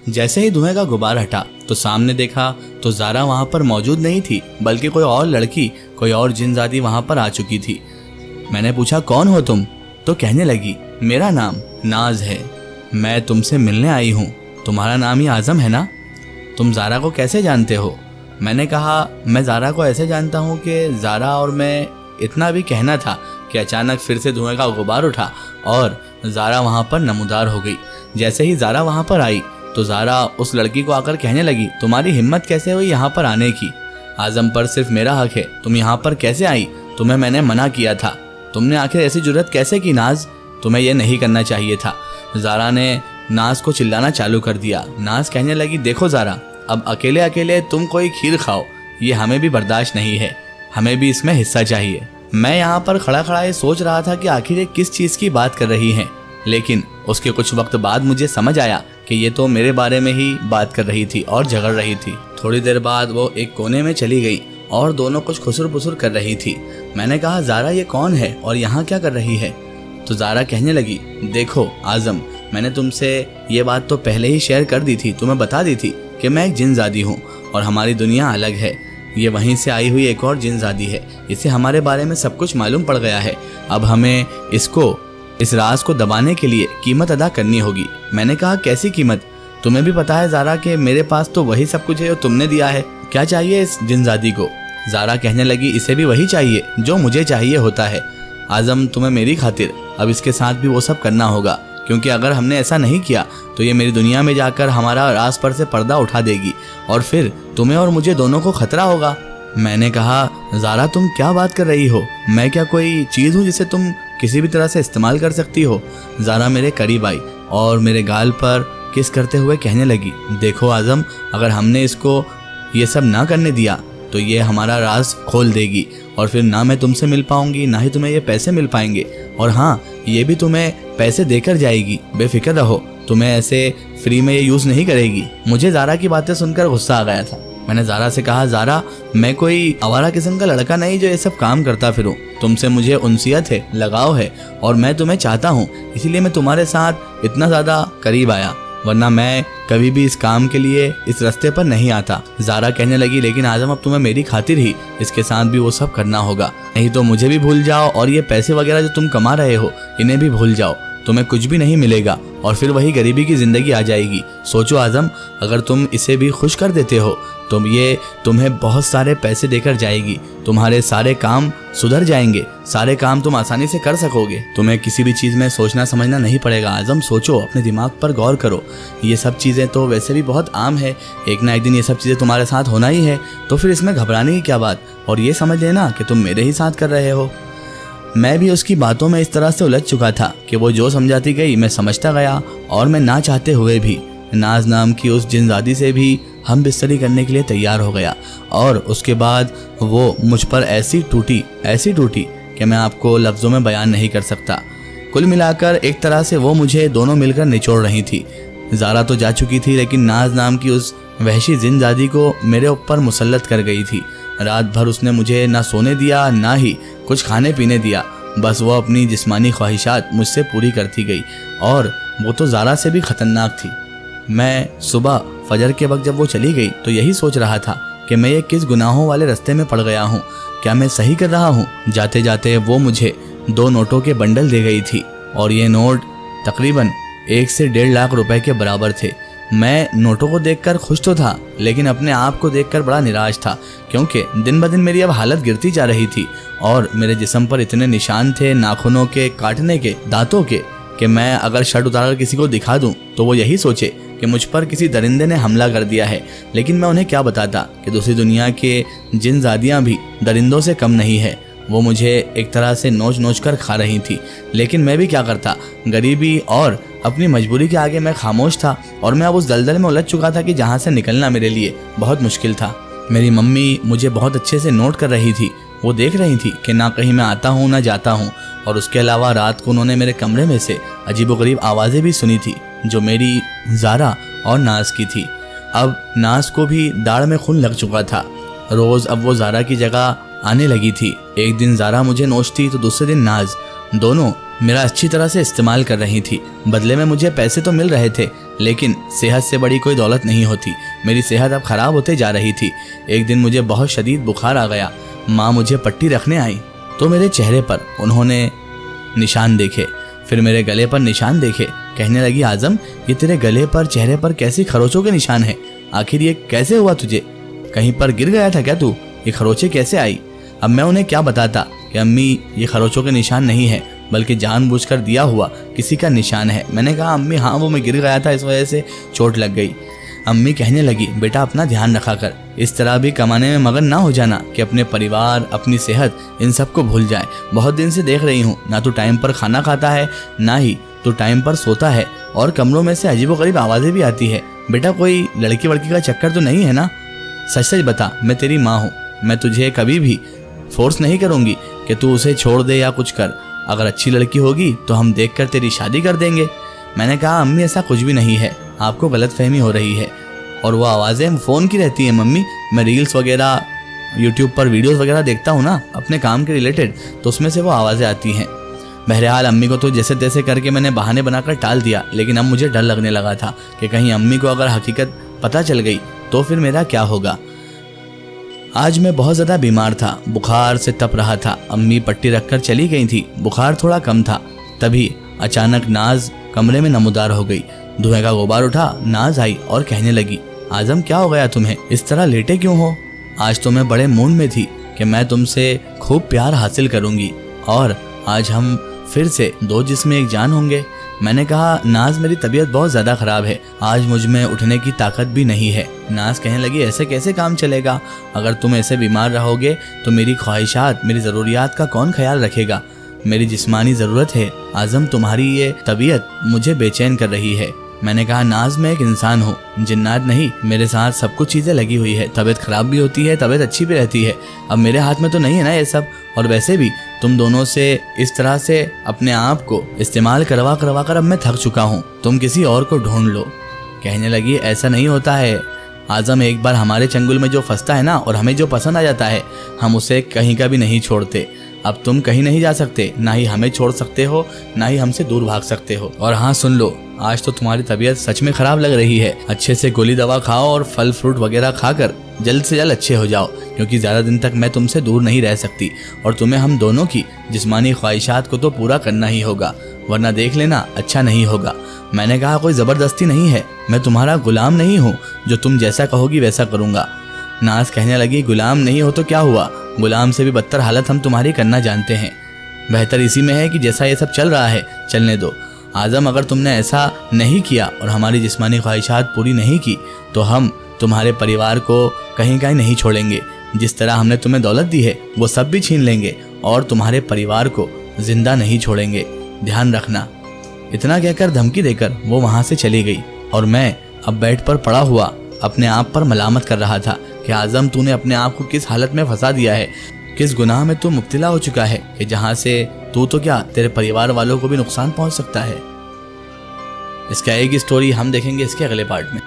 जैसे ही धुएं का गुबार हटा तो सामने देखा तो ज़ारा वहाँ पर मौजूद नहीं थी, बल्कि कोई और लड़की, कोई और जिनजादी वहाँ पर आ चुकी थी। मैंने पूछा, कौन हो तुम? तो कहने लगी, मेरा नाम नाज है, मैं तुमसे मिलने आई हूँ। तुम्हारा नाम ही आज़म है ना? तुम ज़ारा को कैसे जानते हो? मैंने कहा, मैं ज़ारा को ऐसे जानता हूँ कि ज़ारा और मैं, इतना भी कहना था कि अचानक फिर से धुएं का गुबार उठा और ज़ारा वहाँ पर नमूदार हो गई। जैसे ही ज़ारा वहाँ पर आई तो ज़ारा उस लड़की को आकर कहने लगी, तुम्हारी हिम्मत कैसे हुई यहाँ पर आने की? आज़म पर सिर्फ मेरा हक है, तुम यहाँ पर कैसे आई? तुम्हें मैंने मना किया था, तुमने आखिर ऐसी जुर्रत कैसे की नाज? तुम्हें यह नहीं करना चाहिए था। ज़ारा ने नाज को चिल्लाना चालू कर दिया। नाज कहने लगी, देखो ज़ारा, अब अकेले अकेले तुम कोई खीर खाओ, ये हमें भी बर्दाश्त नहीं है, हमें भी इसमें हिस्सा चाहिए। मैं यहाँ पर खड़ा खड़ा ये सोच रहा था कि आखिर ये किस चीज़ की बात कर रही हैं, लेकिन उसके कुछ वक्त बाद मुझे समझ आया कि ये तो मेरे बारे में ही बात कर रही थी और झगड़ रही थी। थोड़ी देर बाद वो एक कोने में चली गई और दोनों कुछ खुसुर पुसुर कर रही थी। मैंने कहा, ज़ारा ये कौन है और यहाँ क्या कर रही है? तो ज़ारा कहने लगी, देखो आज़म, मैंने तुमसे ये बात तो पहले ही शेयर कर दी थी, तुम्हें बता दी थी कि मैं एक जिनजादी हूँ और हमारी दुनिया अलग है। ये वहीं से आई हुई एक और जिनजादी है, इसे हमारे बारे में सब कुछ मालूम पड़ गया है। अब हमें इस राज को दबाने के लिए कीमत अदा करनी होगी। मैंने कहा, कैसी कीमत? तुम्हें भी पता है ज़ारा कि मेरे पास तो वही सब कुछ है जो तुमने दिया है, क्या चाहिए इस जिनजादी को? ज़ारा कहने लगी, इसे भी वही चाहिए जो मुझे चाहिए होता है। आज़म, तुम्हें मेरी खातिर अब इसके साथ भी वो सब करना होगा, क्योंकि अगर हमने ऐसा नहीं किया तो ये मेरी दुनिया में जाकर हमारा राज पर से पर्दा उठा देगी और फिर तुम्हें और मुझे दोनों को खतरा होगा। मैंने कहा, ज़ारा तुम क्या बात कर रही हो? मैं क्या कोई चीज़ हूँ जिसे तुम किसी भी तरह से इस्तेमाल कर सकती हो? ज़ारा मेरे करीब आई और मेरे गाल पर किस करते हुए कहने लगी, देखो आज़म, अगर हमने इसको ये सब ना करने दिया तो ये हमारा राज खोल देगी और फिर ना मैं तुमसे मिल पाऊंगी, ना ही तुम्हें ये पैसे मिल पाएंगे, और हाँ, ये भी तुम्हें पैसे देकर जाएगी, बेफिक्र रहो, तुम्हें ऐसे फ्री में ये यूज़ नहीं करेगी। मुझे ज़ारा की बातें सुनकर गुस्सा आ गया था। मैंने ज़ारा से कहा, ज़ारा, मैं कोई आवारा किस्म का लड़का नहीं जो ये सब काम करता फिरूं। तुमसे मुझे उनसियत है, लगाव है और मैं तुम्हें चाहता हूँ, इसीलिए मैं तुम्हारे साथ इतना ज़्यादा करीब आया, वरना मैं कभी भी इस काम के लिए इस रास्ते पर नहीं आता। ज़ारा कहने लगी, लेकिन आज़म, अब तुम्हें मेरी खातिर ही इसके साथ भी वो सब करना होगा, नहीं तो मुझे भी भूल जाओ और ये पैसे वगैरह जो तुम कमा रहे हो इन्हें भी भूल जाओ, तुम्हें कुछ भी नहीं मिलेगा और फिर वही गरीबी की ज़िंदगी आ जाएगी। सोचो आज़म, अगर तुम इसे भी खुश कर देते हो तो ये तुम्हें बहुत सारे पैसे देकर जाएगी, तुम्हारे सारे काम सुधर जाएंगे, सारे काम तुम आसानी से कर सकोगे, तुम्हें किसी भी चीज़ में सोचना समझना नहीं पड़ेगा। आज़म, सोचो, अपने दिमाग पर गौर करो, ये सब चीज़ें तो वैसे भी बहुत आम है, एक ना एक दिन ये सब चीज़ें तुम्हारे साथ होना ही है, तो फिर इसमें घबराने की क्या बात, और ये समझ लेना कि तुम मेरे ही साथ कर रहे हो। मैं भी उसकी बातों में इस तरह से उलझ चुका था कि वो जो समझाती गई मैं समझता गया, और मैं ना चाहते हुए भी नाज नाम की उस जिनजादी से भी हम बिस्तरी करने के लिए तैयार हो गया। और उसके बाद वो मुझ पर ऐसी टूटी कि मैं आपको लफ्ज़ों में बयान नहीं कर सकता। कुल मिलाकर एक तरह से वो मुझे दोनों मिलकर निचोड़ रही थी। ज़ारा तो जा चुकी थी, लेकिन नाज नाम की उस वहशी जिनजादी को मेरे ऊपर मुसल्लत कर गई थी। रात भर उसने मुझे ना सोने दिया, ना ही कुछ खाने पीने दिया, बस वो अपनी जिस्मानी ख्वाहिशात मुझसे पूरी करती गई, और वो तो ज़ारा से भी ख़तरनाक थी। मैं सुबह फजर के वक्त जब वो चली गई तो यही सोच रहा था कि मैं ये किस गुनाहों वाले रास्ते में पड़ गया हूँ, क्या मैं सही कर रहा हूँ। जाते जाते वो मुझे 2 नोटों के बंडल दे गई थी, और ये नोट तकरीबन 1 से 1.5 लाख रुपए के बराबर थे। मैं नोटों को देखकर खुश तो था, लेकिन अपने आप को देखकर बड़ा निराश था, क्योंकि दिन ब दिन मेरी अब हालत गिरती जा रही थी और मेरे जिस्म पर इतने निशान थे, नाखूनों के, काटने के, दांतों के, कि मैं अगर शर्ट उतारकर किसी को दिखा दूं तो वो यही सोचे कि मुझ पर किसी दरिंदे ने हमला कर दिया है। लेकिन मैं उन्हें क्या बताता कि दूसरी दुनिया के जिनजादियाँ भी दरिंदों से कम नहीं है। वो मुझे एक तरह से नोच नोच कर खा रही थी, लेकिन मैं भी क्या करता, गरीबी और अपनी मजबूरी के आगे मैं खामोश था, और मैं अब उस दलदल में उलझ चुका था कि जहाँ से निकलना मेरे लिए बहुत मुश्किल था। मेरी मम्मी मुझे बहुत अच्छे से नोट कर रही थी, वो देख रही थी कि ना कहीं मैं आता हूँ ना जाता हूँ, और उसके अलावा रात को उन्होंने मेरे कमरे में से अजीबोगरीब आवाज़ें भी सुनी थी जो मेरी, ज़ारा और नाज की थी। अब नाज को भी दाढ़ में खून लग चुका था। रोज़ अब वो ज़ारा की जगह आने लगी थी। एक दिन ज़ारा मुझे नोचती तो दूसरे दिन नाज। दोनों मेरा अच्छी तरह से इस्तेमाल कर रही थी। बदले में मुझे पैसे तो मिल रहे थे, लेकिन सेहत से बड़ी कोई दौलत नहीं होती। मेरी सेहत अब खराब होते जा रही थी। एक दिन मुझे बहुत शदीद बुखार आ गया। माँ मुझे पट्टी रखने आई तो मेरे चेहरे पर उन्होंने निशान देखे, फिर मेरे गले पर निशान देखे। कहने लगी, आजम ये तेरे गले पर चेहरे पर कैसी खरोचों के निशान है? आखिर ये कैसे हुआ तुझे? कहीं पर गिर गया था क्या तू? ये खरोचे कैसे आई? अब मैं उन्हें क्या बताता कि अम्मी ये खरोचों के निशान नहीं है, बल्कि जानबूझकर दिया हुआ किसी का निशान है। मैंने कहा, अम्मी हाँ वो मैं गिर गया था, इस वजह से चोट लग गई। अम्मी कहने लगी, बेटा अपना ध्यान रखा कर, इस तरह भी कमाने में मगन ना हो जाना कि अपने परिवार, अपनी सेहत, इन सब को भूल जाए। बहुत दिन से देख रही हूँ, ना तो टाइम पर खाना खाता है, ना ही तो टाइम पर सोता है, और कमरों में से अजीबोगरीब आवाज़ें भी आती है। बेटा कोई लड़की वड़की का चक्कर तो नहीं है ना? सच सच बता, मैं तेरी माँ हूँ, मैं तुझे कभी भी फोर्स नहीं करूँगी कि तू उसे छोड़ दे या कुछ कर। अगर अच्छी लड़की होगी तो हम देखकर तेरी शादी कर देंगे। मैंने कहा, अम्मी ऐसा कुछ भी नहीं है, आपको गलतफहमी हो रही है। और वो आवाज़ें फ़ोन की रहती हैं मम्मी, मैं रील्स वगैरह यूट्यूब पर वीडियोस वगैरह देखता हूँ ना अपने काम के रिलेटेड, तो उसमें से वो आवाज़ें आती हैं। बहरहाल अम्मी को तो जैसे तैसे करके मैंने बहाने बनाकर टाल दिया, लेकिन अब मुझे डर लगने लगा था कि कहीं अम्मी को अगर हकीकत पता चल गई तो फिर मेरा क्या होगा। आज मैं बहुत ज़्यादा बीमार था, बुखार से तप रहा था। अम्मी पट्टी रखकर चली गई थी, बुखार थोड़ा कम था। तभी अचानक नाज कमरे में नमूदार हो गई। धुएं का गुबार उठा, नाज आई और कहने लगी, आजम क्या हो गया तुम्हें? इस तरह लेटे क्यों हो? आज तो मैं बड़े मूड में थी कि मैं तुमसे खूब प्यार हासिल करूंगी और आज हम फिर से दो जिस्म एक जान होंगे। मैंने कहा, नाज मेरी तबीयत बहुत ज़्यादा ख़राब है, आज मुझ में उठने की ताकत भी नहीं है। नाज कहने लगी, ऐसे कैसे काम चलेगा? अगर तुम ऐसे बीमार रहोगे तो मेरी ख्वाहिशात, मेरी ज़रूरियात का कौन ख्याल रखेगा? मेरी जिस्मानी ज़रूरत है आज़म, तुम्हारी ये तबीयत मुझे बेचैन कर रही है। मैंने कहा, नाज मैं एक इंसान हूँ, जिन्नात नहीं। मेरे साथ सब कुछ चीज़ें लगी हुई है, तबीयत ख़राब भी होती है, तबीयत अच्छी भी रहती है। अब मेरे हाथ में तो नहीं है ना ये सब। और वैसे भी तुम दोनों से इस तरह से अपने आप को इस्तेमाल करवा कर अब मैं थक चुका हूँ, तुम किसी और को ढूंढ लो। कहने लगी, ऐसा नहीं होता है आज़म, एक बार हमारे चंगुल में जो फंसता है ना और हमें जो पसंद आ जाता है, हम उसे कहीं का भी नहीं छोड़ते। अब तुम कहीं नहीं जा सकते, ना ही हमें छोड़ सकते हो, ना ही हमसे दूर भाग सकते हो। और हाँ सुन लो, आज तो तुम्हारी तबीयत सच में खराब लग रही है। अच्छे से गोली दवा खाओ और फल फ्रूट वगैरह खाकर जल्द से जल्द अच्छे हो जाओ, क्योंकि ज़्यादा दिन तक मैं तुमसे दूर नहीं रह सकती और तुम्हें हम दोनों की जिस्मानी ख्वाहिशात को तो पूरा करना ही होगा, वरना देख लेना अच्छा नहीं होगा। मैंने कहा, कोई ज़बरदस्ती नहीं है, मैं तुम्हारा गुलाम नहीं हूँ, जो तुम जैसा कहोगी वैसा करूँगा। नाज कहने लगी, गुलाम नहीं हो तो क्या हुआ? गुलाम से भी बदतर हालत हम तुम्हारी करना जानते हैं। बेहतर इसी में है कि जैसा ये सब चल रहा है चलने दो। आज़म, अगर तुमने ऐसा नहीं किया और हमारी जिस्मानी ख्वाहिशात पूरी नहीं की तो हम तुम्हारे परिवार को कहीं कहीं नहीं छोड़ेंगे। जिस तरह हमने तुम्हें दौलत दी है वो सब भी छीन लेंगे और तुम्हारे परिवार को जिंदा नहीं छोड़ेंगे, ध्यान रखना। इतना कहकर धमकी देकर वो वहाँ से चली गई और मैं अब बेड पर पड़ा हुआ अपने आप पर मलामत कर रहा था कि आज़म, तूने अपने आप को किस हालत में फंसा दिया है, किस गुनाह में तू मुब्तला हो चुका है कि जहाँ से तू तो क्या तेरे परिवार वालों को भी नुकसान पहुँच सकता है। इसका एक स्टोरी हम देखेंगे इसके अगले पार्ट में।